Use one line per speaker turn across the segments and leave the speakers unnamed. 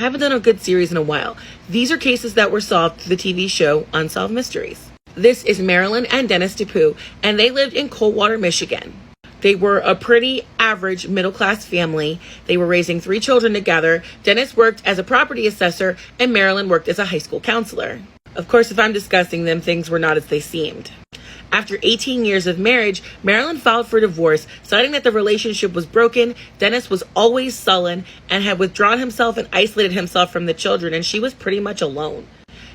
I haven't done a good series in a while. These are cases that were solved through the TV show Unsolved Mysteries. This is Marilyn and Dennis DePue, and they lived in Coldwater, Michigan. They were a pretty average middle-class family. They were raising 3 children together. Dennis worked as a property assessor, and Marilyn worked as a high school counselor. Of course, if I'm discussing them, things were not as they seemed. After 18 years of marriage, Marilyn filed for divorce, citing that the relationship was broken. Dennis was always sullen and had withdrawn himself and isolated himself from the children, and she was pretty much alone.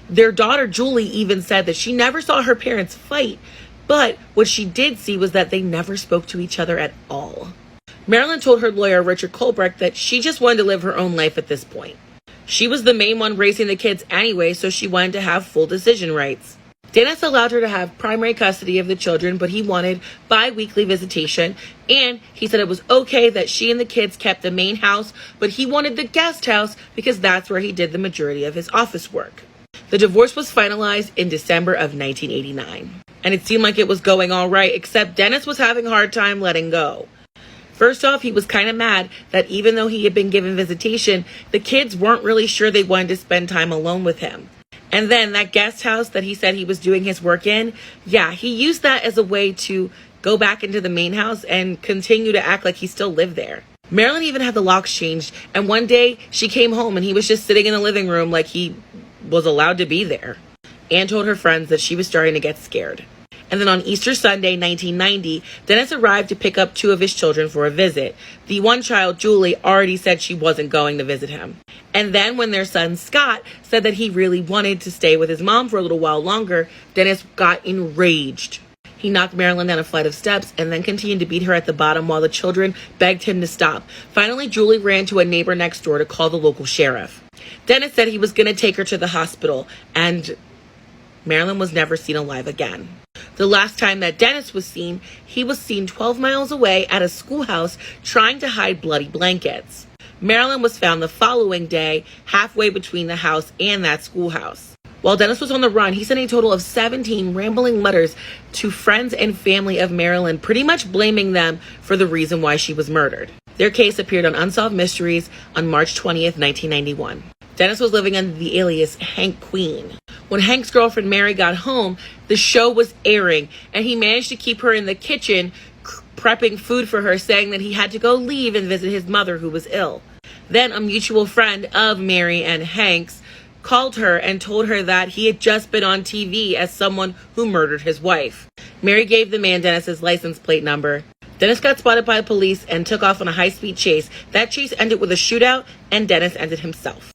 Their daughter, Julie, even said that she never saw her parents fight, but what she did see was that they never spoke to each other at all. Marilyn told her lawyer, Richard Colbrecht, that she just wanted to live her own life at this point. She was the main one raising the kids anyway, so she wanted to have full decision rights. Dennis allowed her to have primary custody of the children, but he wanted bi-weekly visitation, and he said it was okay that she and the kids kept the main house, but he wanted the guest house because that's where he did the majority of his office work. The divorce was finalized in December of 1989, and it seemed like it was going all right, except Dennis was having a hard time letting go. First off, he was kind of mad that even though he had been given visitation, the kids weren't really sure they wanted to spend time alone with him. And then that guest house that he said he was doing his work in, he used that as a way to go back into the main house and continue to act like he still lived there. Marilyn even had the locks changed, and one day she came home and he was just sitting in the living room like he was allowed to be there. Anne told her friends that she was starting to get scared. And then on Easter Sunday, 1990, Dennis arrived to pick up 2 of his children for a visit. The one child, Julie, already said she wasn't going to visit him. And then when their son, Scott, said that he really wanted to stay with his mom for a little while longer, Dennis got enraged. He knocked Marilyn down a flight of steps and then continued to beat her at the bottom while the children begged him to stop. Finally, Julie ran to a neighbor next door to call the local sheriff. Dennis said he was going to take her to the hospital, and Marilyn was never seen alive again. The last time that Dennis was seen, he was seen 12 miles away at a schoolhouse trying to hide bloody blankets. Marilyn was found the following day, halfway between the house and that schoolhouse. While Dennis was on the run, he sent a total of 17 rambling letters to friends and family of Marilyn, pretty much blaming them for the reason why she was murdered. Their case appeared on Unsolved Mysteries on March 20th, 1991. Dennis was living under the alias Hank Queen. When Hank's girlfriend Mary got home, the show was airing, and he managed to keep her in the kitchen prepping food for her, saying that he had to go leave and visit his mother, who was ill. Then a mutual friend of Mary and Hank's called her and told her that he had just been on TV as someone who murdered his wife. Mary gave the man Dennis's license plate number. Dennis got spotted by police and took off on a high-speed chase. That chase ended with a shootout, and Dennis ended himself.